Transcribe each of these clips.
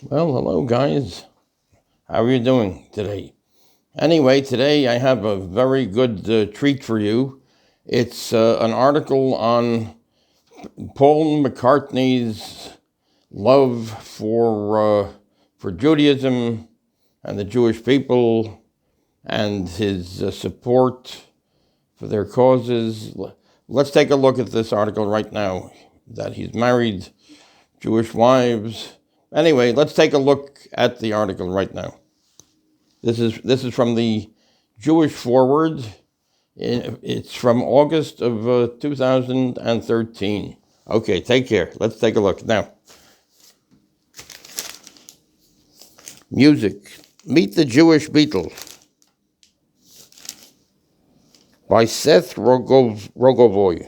Well, hello, guys. How are you doing today? Anyway, today I have a very good treat for you. It's an article on Paul McCartney's love for Judaism and the Jewish people and his support for their causes. Let's take a look at this article right now, that he's married Jewish wives. Anyway, let's take a look at the article right now. This is from the Jewish Forward. It's from August of 2013. Okay, take care. Let's take a look now. Music. Meet the Jewish Beatle by Seth Rogovoy.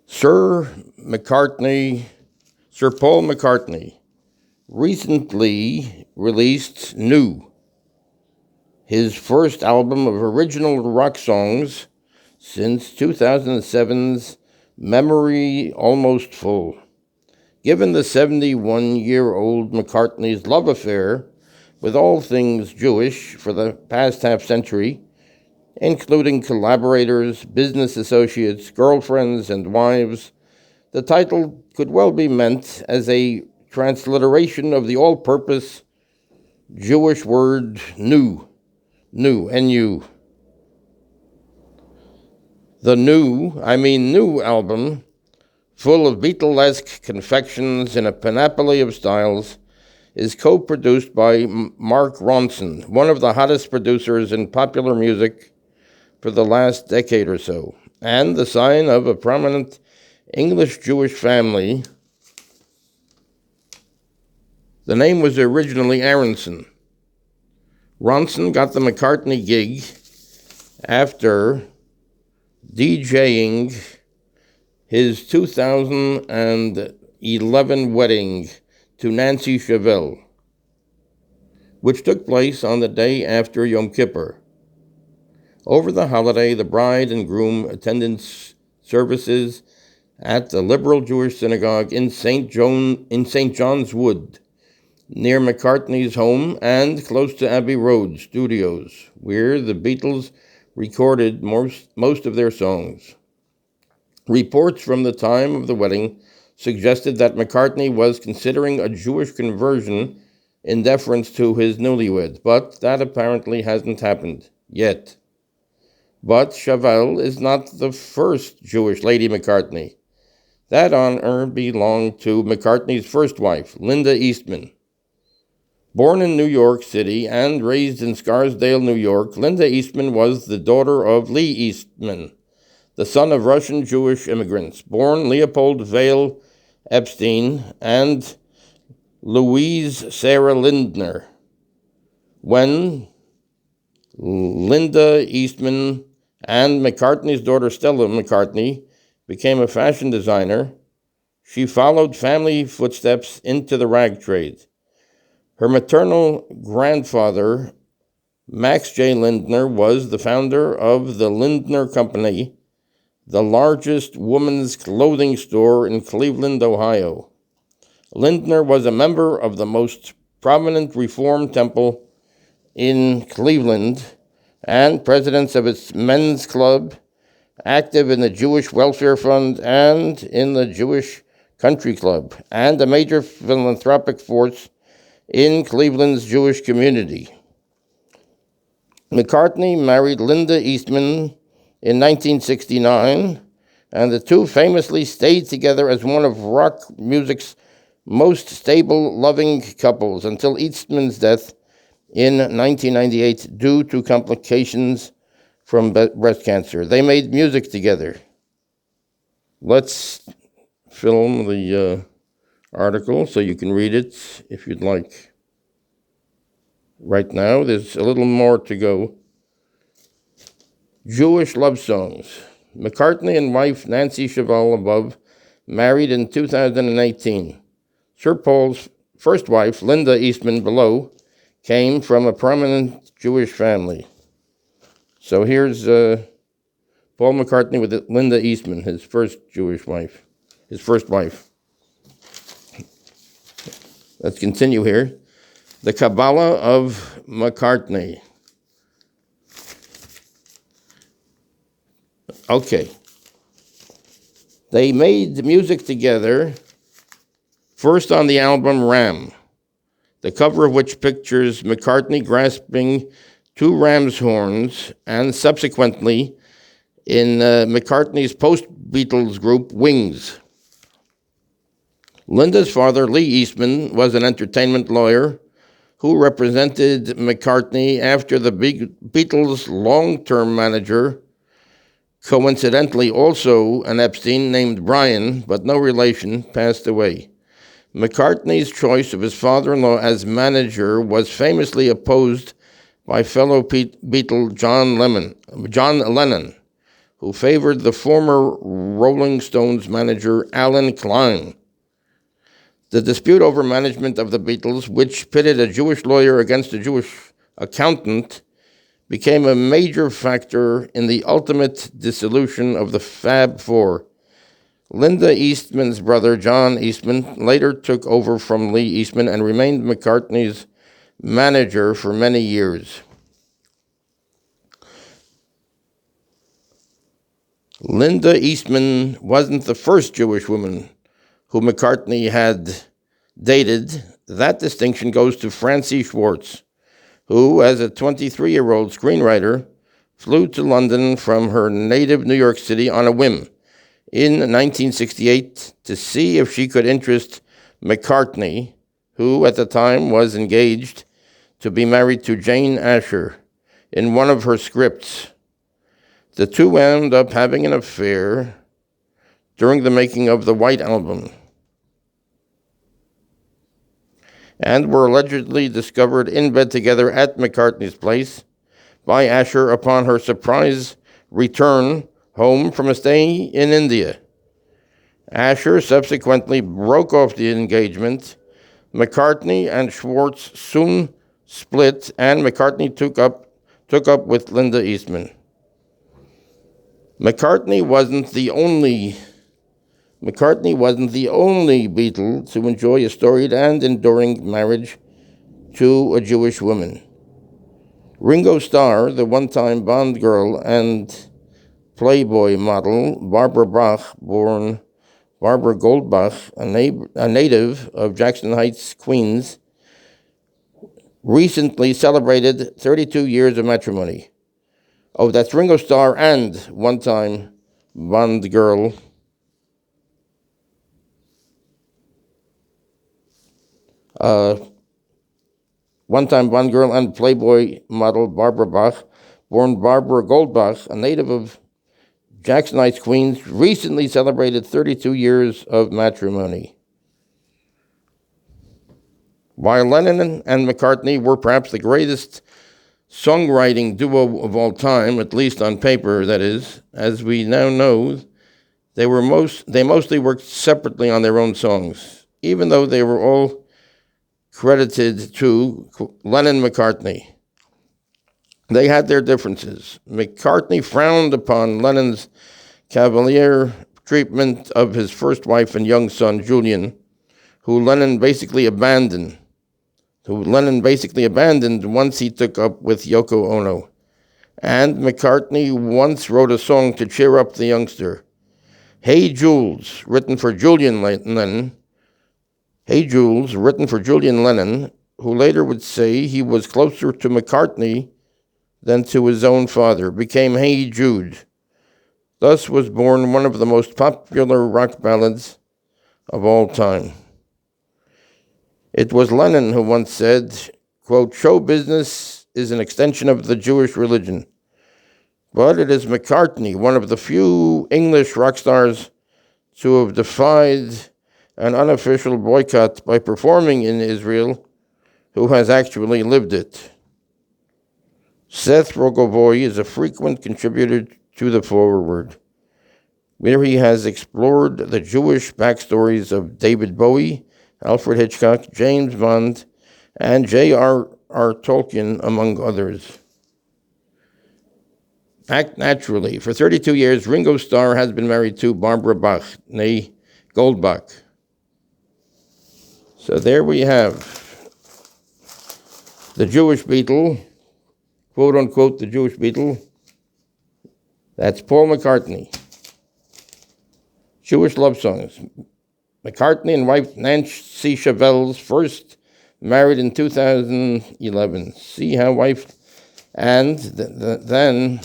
Sir Paul McCartney recently released New, his first album of original rock songs since 2007's Memory Almost Full. Given the 71-year-old McCartney's love affair with all things Jewish for the past half-century, including collaborators, business associates, girlfriends, and wives, the title could well be meant as a transliteration of the all-purpose Jewish word new, N-U. The new album, full of Beatlesque confections in a panoply of styles, is co-produced by Mark Ronson, one of the hottest producers in popular music for the last decade or so, and the sign of a prominent English-Jewish family. The name was originally Aronson. Ronson got the McCartney gig after DJing his 2011 wedding to Nancy Chevelle, which took place on the day after Yom Kippur. Over the holiday, the bride and groom attended services at the liberal Jewish synagogue in St. John's Wood, near McCartney's home and close to Abbey Road Studios, where the Beatles recorded most of their songs. Reports from the time of the wedding suggested that McCartney was considering a Jewish conversion in deference to his newlywed, but that apparently hasn't happened yet. But Chevelle is not the first Jewish Lady McCartney. That honor belonged to McCartney's first wife, Linda Eastman. Born in New York City and raised in Scarsdale, New York, Linda Eastman was the daughter of Lee Eastman, the son of Russian Jewish immigrants, born Leopold Vale Epstein and Louise Sarah Lindner. When Linda Eastman and McCartney's daughter Stella McCartney became a fashion designer, she followed family footsteps into the rag trade. Her maternal grandfather, Max J. Lindner, was the founder of the Lindner Company, the largest women's clothing store in Cleveland, Ohio. Lindner was a member of the most prominent Reform Temple in Cleveland and president of its men's club, active in the Jewish Welfare Fund and in the Jewish Country Club, and a major philanthropic force in Cleveland's Jewish community. McCartney married Linda Eastman in 1969, and the two famously stayed together as one of rock music's most stable, loving couples until Eastman's death in 1998 due to complications from breast cancer. They made music together. Let's film the article so you can read it if you'd like. Right now, there's a little more to go. Jewish love songs. McCartney and wife Nancy Chevelle above married in 2018. Sir Paul's first wife, Linda Eastman below, came from a prominent Jewish family. So here's Paul McCartney with Linda Eastman, his first Jewish wife, his first wife. Let's continue here. The Cabala of McCartney. Okay. They made music together, first on the album Ram, the cover of which pictures McCartney grasping two ram's horns, and subsequently in McCartney's post-Beatles group Wings. Linda's father, Lee Eastman, was an entertainment lawyer who represented McCartney after the Beatles' long-term manager, coincidentally also an Epstein named Brian, but no relation, passed away. McCartney's choice of his father-in-law as manager was famously opposed by fellow Beatle John Lennon, who favored the former Rolling Stones manager Alan Klein. The dispute over management of the Beatles, which pitted a Jewish lawyer against a Jewish accountant, became a major factor in the ultimate dissolution of the Fab Four. Linda Eastman's brother, John Eastman, later took over from Lee Eastman and remained McCartney's manager for many years. Linda Eastman wasn't the first Jewish woman who McCartney had dated. That distinction goes to Francie Schwartz, who, as a 23-year-old screenwriter, flew to London from her native New York City on a whim in 1968 to see if she could interest McCartney, who at the time was engaged to be married to Jane Asher, in one of her scripts. The two wound up having an affair during the making of the White Album, and were allegedly discovered in bed together at McCartney's place by Asher upon her surprise return home from a stay in India. Asher subsequently broke off the engagement. McCartney and Schwartz soon split, and McCartney took up with Linda Eastman. McCartney wasn't the only Beatle to enjoy a storied and enduring marriage to a Jewish woman. Ringo Starr, the one-time Bond girl and Playboy model Barbara Bach, born Barbara Goldbach, a native of Jackson Heights, Queens, recently celebrated 32 years of matrimony. Oh, that's Ringo Starr and one-time Bond girl one-time Bond girl and Playboy model Barbara Bach, born Barbara Goldbach, a native of Jackson Heights, Queens, recently celebrated 32 years of matrimony. While Lennon and McCartney were perhaps the greatest songwriting duo of all time, at least on paper, that is, as we now know, they mostly worked separately on their own songs, even though they were all credited to Lennon-McCartney. They had their differences. McCartney frowned upon Lennon's cavalier treatment of his first wife and young son, Julian, who Lennon basically abandoned once he took up with Yoko Ono. And McCartney once wrote a song to cheer up the youngster, Hey Jules, written for Julian Lennon, who later would say he was closer to McCartney than to his own father, became Hey Jude. Thus was born one of the most popular rock ballads of all time. It was Lennon who once said, quote, show business is an extension of the Jewish religion. But it is McCartney, one of the few English rock stars to have defied an unofficial boycott by performing in Israel, who has actually lived it. Seth Rogovoy is a frequent contributor to The Forward, where he has explored the Jewish backstories of David Bowie, Alfred Hitchcock, James Bond, and J.R.R. Tolkien, among others. Act naturally. For 32 years, Ringo Starr has been married to Barbara Bach, née Goldbach. So there we have the Jewish Beatle, quote unquote, the Jewish Beatle. That's Paul McCartney. Jewish love songs. McCartney and wife Nancy Chevelle's first married in 2011. See how wife, and then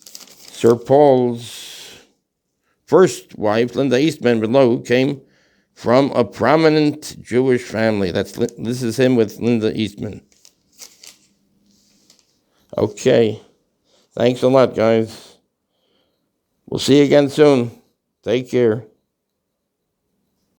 Sir Paul's first wife, Linda Eastman below, came from a prominent Jewish family. This is him with Linda Eastman. Okay. Thanks a lot, guys. We'll see you again soon. Take care.